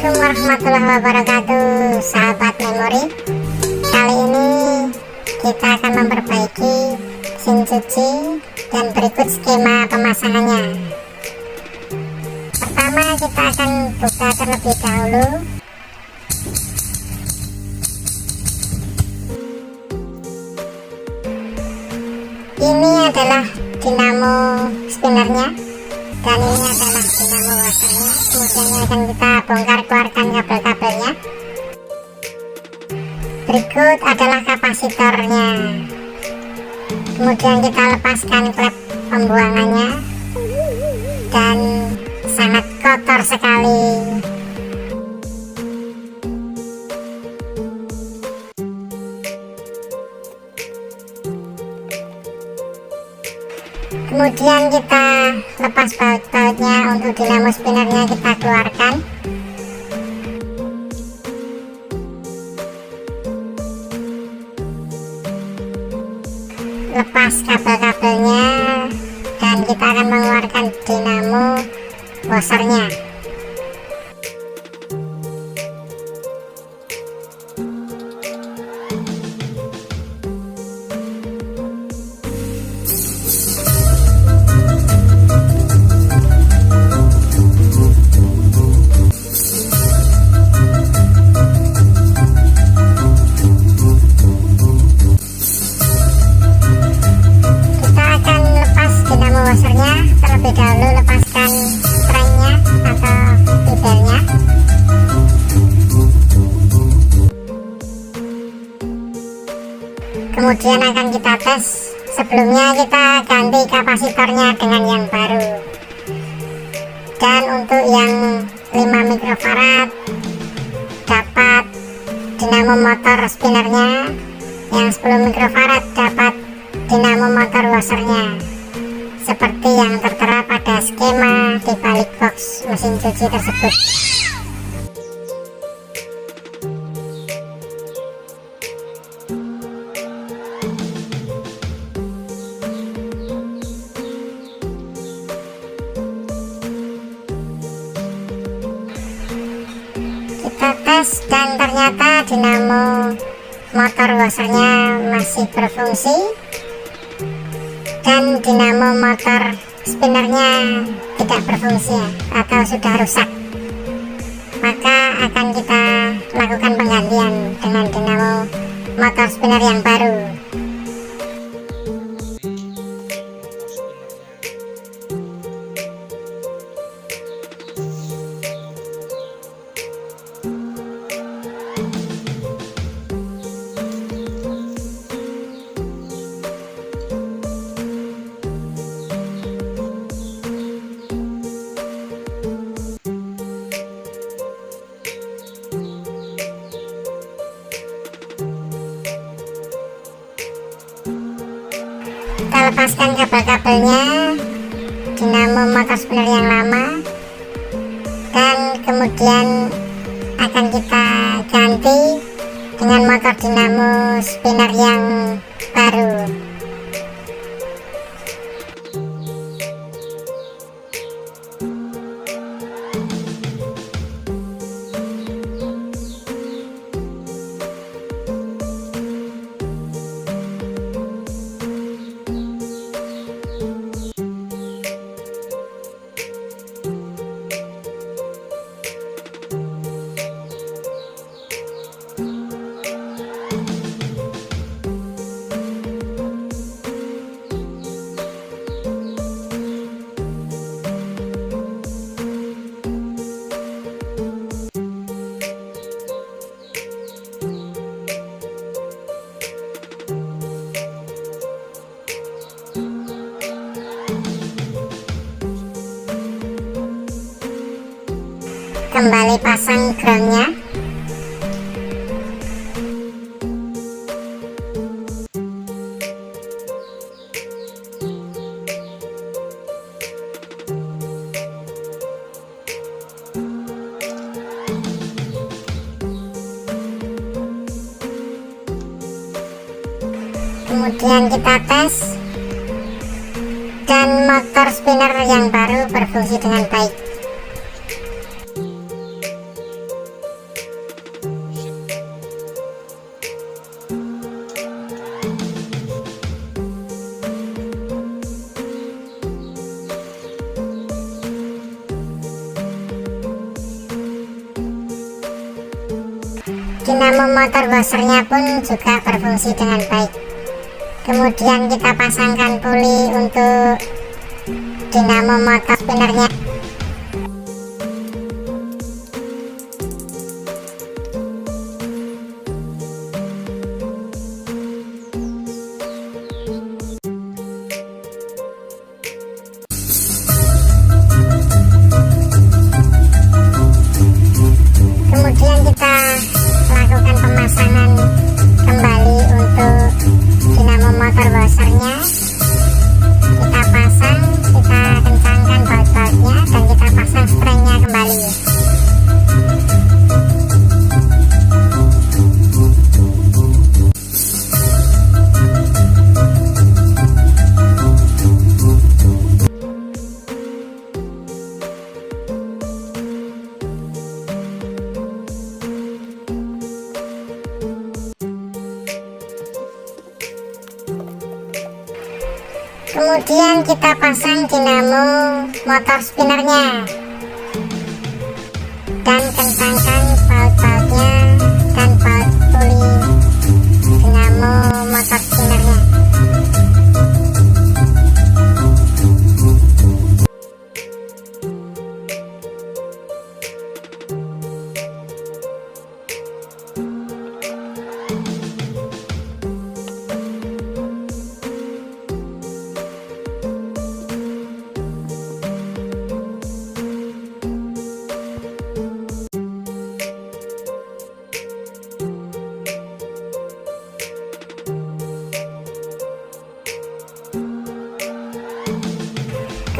Assalamualaikum warahmatullahi wabarakatuh, sahabat memori. Kali ini kita akan memperbaiki mesin cuci dan berikut skema pemasangannya. Pertama kita akan buka terlebih dahulu. Ini adalah dinamo spinnernya dan ini adalah dinamo washernya. Kemudian akan kita bongkar keluarkan kabel-kabelnya. Berikut adalah kapasitornya. Kemudian kita lepaskan klep pembuangannya dan sangat kotor sekali. Kemudian kita lepas baut-bautnya. Untuk dinamo spinnernya kita keluarkan. Lepas kabel-kabelnya dan kita akan mengeluarkan dinamo washernya. Terlebih dahulu lepaskan spraynya atau pibelnya. Kemudian akan kita tes. Sebelumnya kita ganti kapasitornya dengan yang baru. Dan untuk yang 5 mikrofarad dapat dinamo motor spinnernya, yang 10 mikrofarad dapat dinamo motor washernya, seperti yang tertera pada skema di balik box mesin cuci tersebut. Kita tes dan ternyata dinamo motor washernya masih berfungsi dan dinamo motor spinnernya tidak berfungsi atau sudah rusak. Maka akan kita lakukan penggantian dengan dinamo motor spinner yang baru. Kita lepaskan kabel-kabelnya dinamo motor spinner yang lama dan kemudian akan kita ganti dengan motor dinamo spinner yang baru. Kembali pasang groundnya. Kemudian kita tes dan motor spinner yang baru berfungsi dengan baik. dinamo motor washernya pun juga berfungsi dengan baik. Kemudian kita pasangkan puli untuk dinamo motor spinnernya. Kemudian kita lakukan pemasangan kembali untuk dinamo motor washernya. Kita pasang, kita kencangkan baut-bautnya, dan kita pasang sprengnya kembali. Kemudian kita pasang dinamo motor spinnernya dan kencangkan baut-bautnya dan baut puli dinamo motor spinnernya.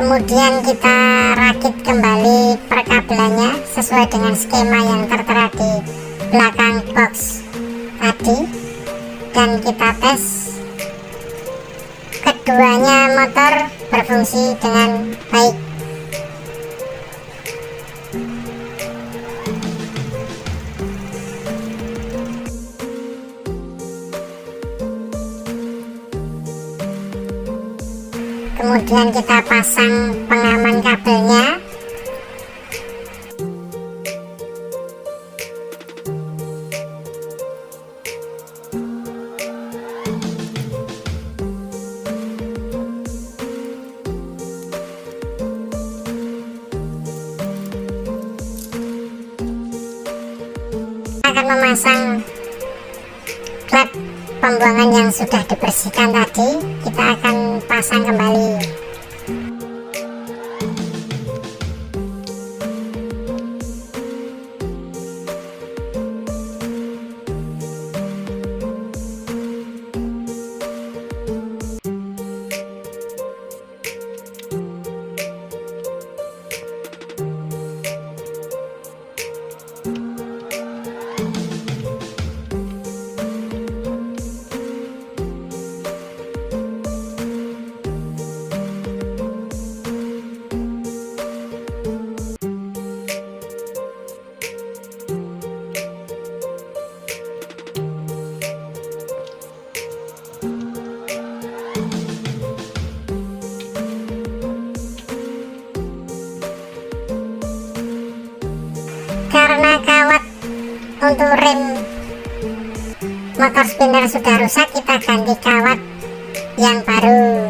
Kemudian kita rakit kembali perkabelannya sesuai dengan skema yang tertera di belakang box tadi, dan kita tes keduanya motor berfungsi dengan baik. Kemudian kita pasang pengaman kabelnya. Akan memasang klep pembuangan yang sudah dibersihkan tadi, kita akan pasang kembali. Karena kawat untuk rem motor spinner sudah rusak, kita ganti kawat yang baru.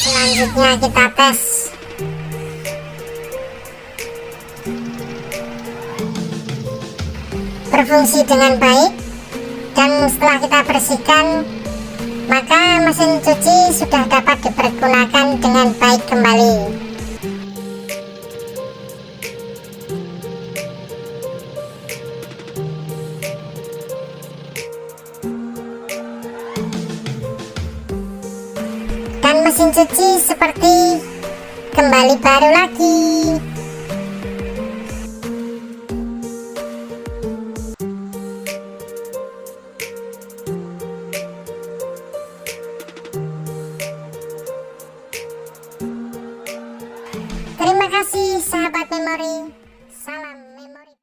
Selanjutnya kita tes berfungsi dengan baik, dan setelah kita bersihkan, maka mesin cuci sudah dapat dipergunakan dengan baik kembali. Dan mesin cuci seperti kembali baru lagi. Terima kasih sahabat memori.